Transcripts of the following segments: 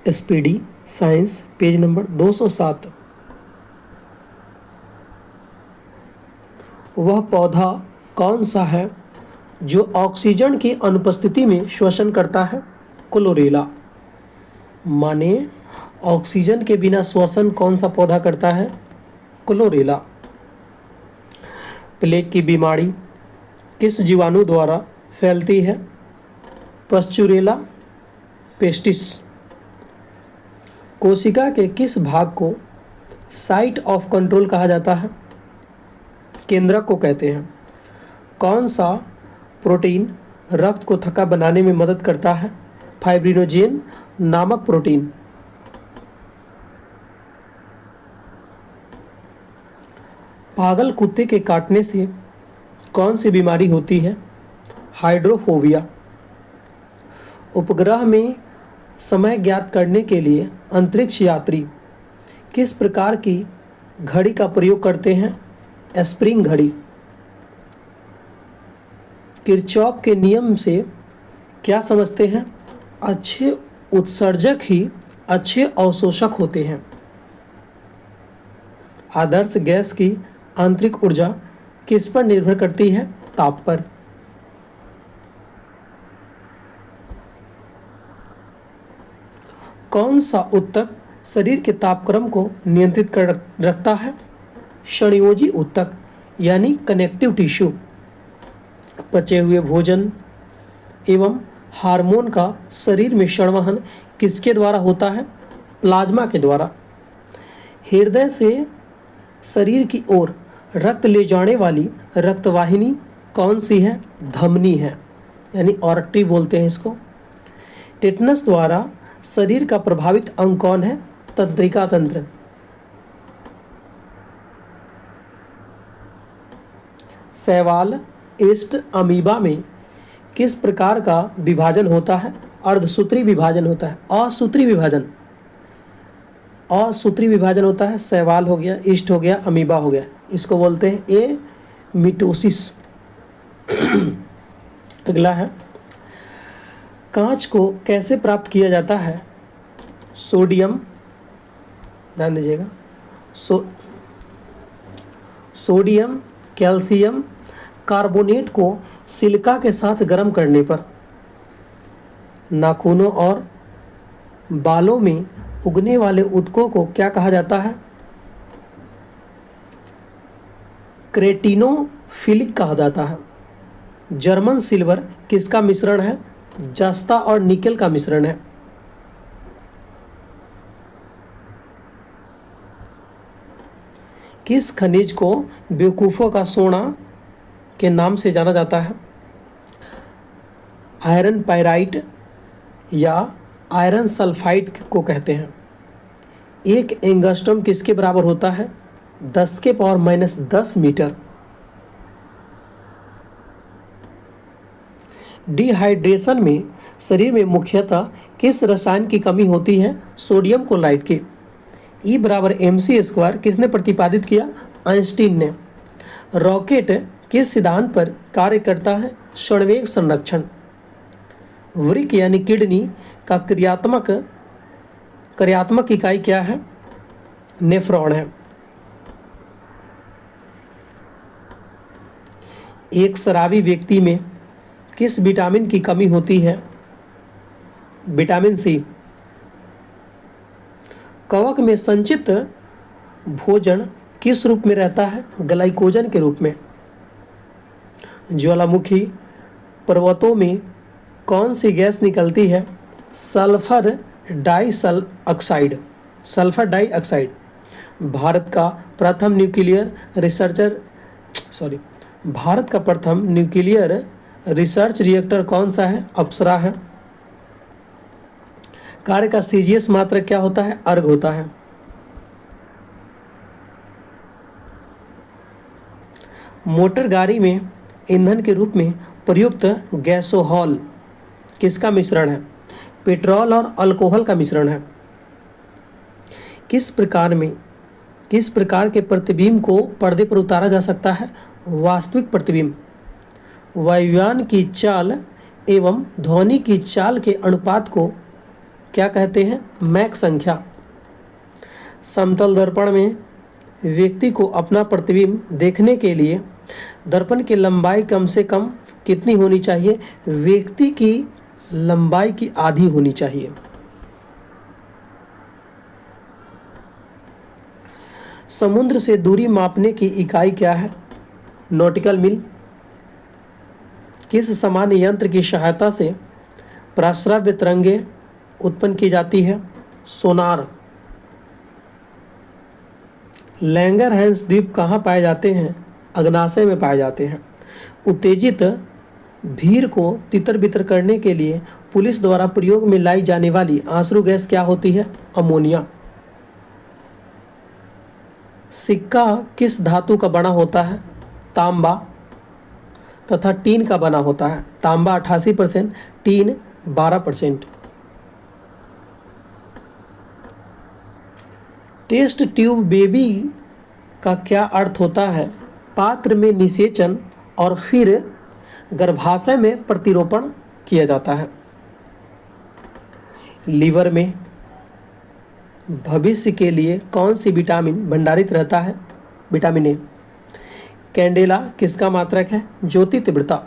SPD science page number 207। वह पौधा कौन सा है जो ऑक्सीजन की अनुपस्थिति में श्वसन करता है? क्लोरेला। माने ऑक्सीजन के बिना श्वसन कौन सा पौधा करता है? क्लोरेला। प्लेग की बीमारी किस जीवाणु द्वारा फैलती है? पश्चुरेला पेस्टिस। कोशिका के किस भाग को साइट ऑफ कंट्रोल कहा जाता है? केंद्रक को कहते हैं। कौन सा प्रोटीन रक्त को थक्का बनाने में मदद करता है? फाइब्रिनोजेन नामक प्रोटीन। पागल कुत्ते के काटने से कौन सी बीमारी होती है? हाइड्रोफोबिया। उपग्रह में समय ज्ञात करने के लिए अंतरिक्ष यात्री किस प्रकार की घड़ी का प्रयोग करते हैं? स्प्रिंग घड़ी। किरचॉफ के नियम से क्या समझते हैं? अच्छे उत्सर्जक ही अच्छे अवशोषक होते हैं। आदर्श गैस की आंतरिक ऊर्जा किस पर निर्भर करती है? ताप पर। कौन सा ऊतक शरीर के तापक्रम को नियंत्रित कर रखता है? संयोजी ऊतक यानी कनेक्टिव टिश्यू। पचे हुए भोजन एवं हार्मोन का शरीर में संवहन किसके द्वारा होता है? प्लाज्मा के द्वारा। हृदय से शरीर की ओर रक्त ले जाने वाली रक्तवाहिनी कौन सी है? धमनी है, यानी आर्टरी बोलते हैं इसको। टेटनस द्वारा शरीर का प्रभावित अंग कौन है? तंत्रिका तंत्र। शैवाल ईस्ट अमीबा में किस प्रकार का विभाजन होता है? अर्धसूत्री विभाजन होता है। असूत्री विभाजन होता है। शैवाल हो गया, ईस्ट हो गया, अमीबा हो गया, इसको बोलते हैं ए मिटोसिस। अगला है, कांच को कैसे प्राप्त किया जाता है? सोडियम, ध्यान दीजिएगा, सोडियम कैल्शियम कार्बोनेट को सिलिका के साथ गर्म करने पर। नाखूनों और बालों में उगने वाले ऊतकों को क्या कहा जाता है? क्रेटिनोफिलिक कहा जाता है। जर्मन सिल्वर किसका मिश्रण है? जस्ता और निकेल का मिश्रण है। किस खनिज को बेवकूफ़ों का सोना के नाम से जाना जाता है? आयरन पाइराइट या आयरन सल्फाइड को कहते हैं। एक एंगस्ट्रम किसके बराबर होता है? 10⁻⁻10 मीटर। डिहाइड्रेशन में शरीर में मुख्यतः किस रसायन की कमी होती है? सोडियम क्लोराइड की। E = mc² किसने प्रतिपादित किया? आइंस्टीन ने। रॉकेट किस सिद्धांत पर कार्य करता है? क्षणवेग संरक्षण। वृक्क यानी किडनी का कार्यात्मक इकाई क्या है? नेफ्रॉन है। एक शराबी व्यक्ति में किस विटामिन की कमी होती है? Vitamin C. कवक में संचित भोजन किस रूप में रहता है? ग्लाइकोजन के रूप में। ज्वालामुखी पर्वतों में कौन सी गैस निकलती है? Sulphur dioxide. भारत का प्रथम न्यूक्लियर रिसर्च रिएक्टर कौन सा है? अप्सरा है। कार्य का CGS मात्रक क्या होता है? अर्ग होता है। मोटर गाड़ी में ईंधन के रूप में प्रयुक्त गैसोहॉल किसका मिश्रण है? पेट्रोल और अल्कोहल का मिश्रण है। किस प्रकार के प्रतिबिंब को पर्दे पर उतारा जा सकता है? वास्तविक प्रतिबिंब। वायुयान की चाल एवं ध्वनि की चाल के अनुपात को क्या कहते हैं? मैक संख्या। समतल दर्पण में व्यक्ति को अपना प्रतिबिंब देखने के लिए दर्पण की लंबाई कम से कम कितनी होनी चाहिए? व्यक्ति की लंबाई की आधी होनी चाहिए। समुद्र से दूरी मापने की इकाई क्या है? नॉटिकल मील। किस सामान्य यंत्र की सहायता से प्रस्रव्य तरंगें उत्पन्न की जाती है? सोनार। लैंगरहैंस द्वीप कहाँ पाए जाते हैं? अग्नाशय में पाए जाते हैं। उत्तेजित भीड़ को तितर बितर करने के लिए पुलिस द्वारा प्रयोग में लाई जाने वाली आंसू गैस क्या होती है? अमोनिया। सिक्का किस धातु का बना होता है? तांबा तथा टीन का बना होता है। तांबा 88%, टीन 12%। टेस्ट ट्यूब बेबी का क्या अर्थ होता है? पात्र में निषेचन और फिर गर्भाशय में प्रतिरोपण किया जाता है। लीवर में भविष्य के लिए कौन सी विटामिन भंडारित रहता है? Vitamin A. कैंडेला किसका मात्रक है? ज्योति तीव्रता।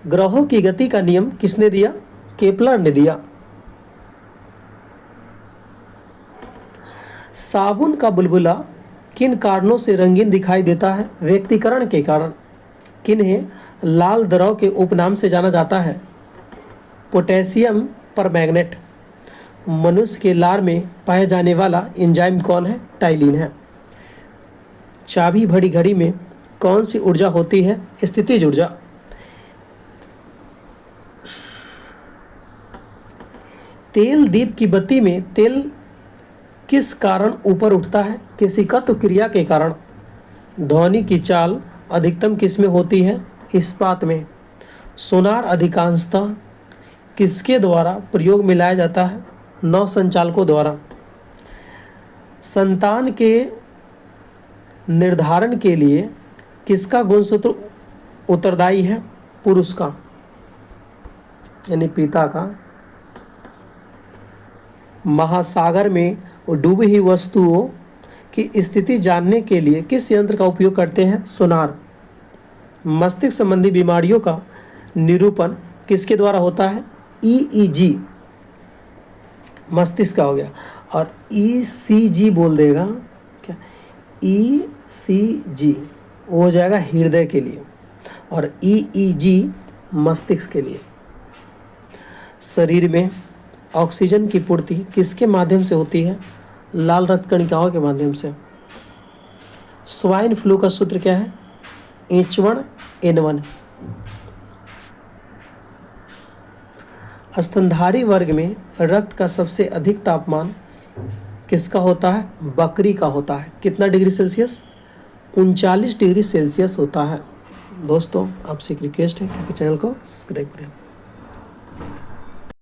ग्रहों की गति का नियम किसने दिया? केपलर ने दिया। साबुन का बुलबुला किन कारणों से रंगीन दिखाई देता है? व्यक्तिकरण के कारण। किन्हें लाल द्रव के उपनाम से जाना जाता है? Potassium permanganate. मनुष्य के लार में पाया जाने वाला एंजाइम कौन है? टाइलिन है। चाबी भरी घड़ी में कौन सी ऊर्जा होती है? स्थितिज ऊर्जा। तेल दीप की बत्ती में तेल किस कारण ऊपर उठता है? केशिकत्व क्रिया के कारण। ध्वनि की चाल अधिकतम किस में होती है? इस्पात में। सोनार अधिकांशतः किसके द्वारा प्रयोग में लाया जाता है? नौ संचालकों द्वारा। संतान के निर्धारण के लिए किसका गुणसूत्र उत्तरदायी है? पुरुष का, यानी पिता का। महासागर में डूबी हुई वस्तुओं की स्थिति जानने के लिए किस यंत्र का उपयोग करते हैं? सोनार। मस्तिष्क संबंधी बीमारियों का निरूपण किसके द्वारा होता है? ईईजी। मस्तिष्क का हो गया। और ईसीजी बोल देगा क्या? ईसीजी वो हो जाएगा हृदय के लिए, और ईईजी मस्तिष्क के लिए। शरीर में ऑक्सीजन की पूर्ति किसके माध्यम से होती है? लाल रक्त कणिकाओं के माध्यम से। स्वाइन फ्लू का सूत्र क्या है? H1N1। स्तनधारी वर्ग में रक्त का सबसे अधिक तापमान किसका होता है? बकरी का होता है। कितना डिग्री सेल्सियस? 39 डिग्री सेल्सियस होता है। दोस्तों आपसे एक रिक्वेस्ट है कि चैनल को सब्सक्राइब करें।